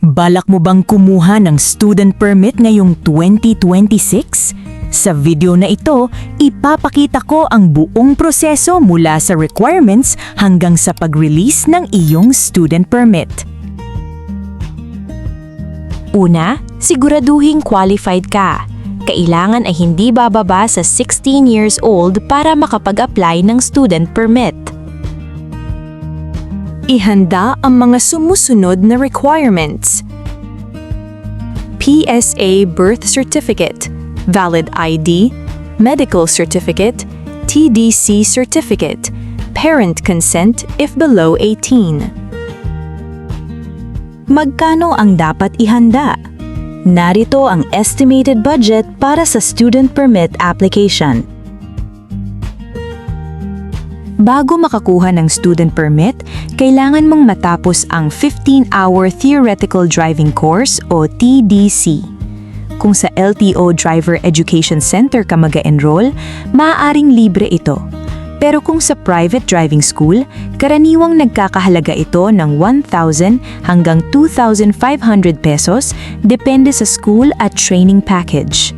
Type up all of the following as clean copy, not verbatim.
Balak mo bang kumuha ng student permit ngayong 2026? Sa video na ito, ipapakita ko ang buong proseso mula sa requirements hanggang sa pag-release ng iyong student permit. Una, siguraduhing qualified ka. Kailangan ay hindi bababa sa 16 years old para makapag-apply ng student permit. Ihanda ang mga sumusunod na requirements. PSA birth certificate, valid ID, medical certificate, TDC certificate, parent consent if below 18. Magkano ang dapat ihanda? Narito ang estimated budget para sa student permit application. Bago makakuha ng student permit, kailangan mong matapos ang 15-hour Theoretical Driving Course o TDC. Kung sa LTO Driver Education Center ka mag-enroll, maaaring libre ito. Pero kung sa private driving school, karaniwang nagkakahalaga ito ng 1,000 hanggang 2,500 pesos depende sa school at training package.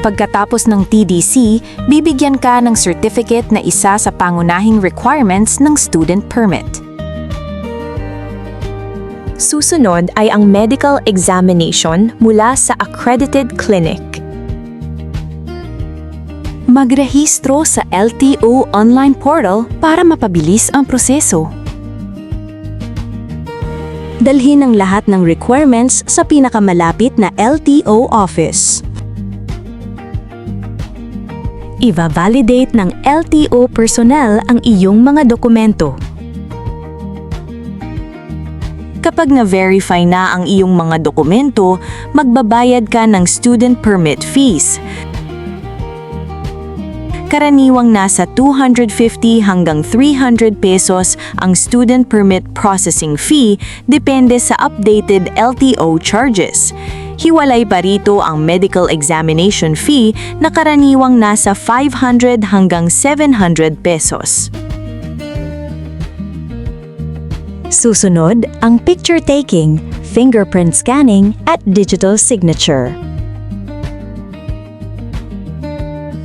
Pagkatapos ng TDC, bibigyan ka ng certificate na isa sa pangunahing requirements ng student permit. Susunod ay ang medical examination mula sa accredited clinic. Magrehistro sa LTO online portal para mapabilis ang proseso. Dalhin ang lahat ng requirements sa pinakamalapit na LTO office. Iva-validate ng LTO personnel ang iyong mga dokumento. Kapag na-verify na ang iyong mga dokumento, magbabayad ka ng student permit fees. Karaniwang nasa 250 hanggang 300 pesos ang student permit processing fee depende sa updated LTO charges. Hiwalay pa rito ang medical examination fee na karaniwang nasa 500 hanggang 700 pesos. Susunod, ang picture taking, fingerprint scanning at digital signature.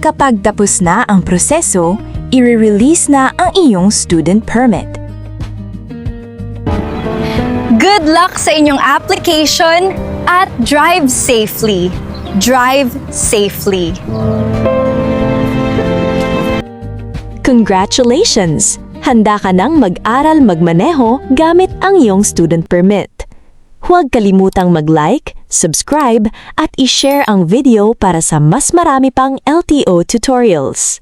Kapag tapos na ang proseso, i-release na ang iyong student permit. Good luck sa inyong application at drive safely. Drive safely. Congratulations! Handa ka nang mag-aral magmaneho gamit ang iyong student permit. Huwag kalimutang mag-like, subscribe at i-share ang video para sa mas marami pang LTO tutorials.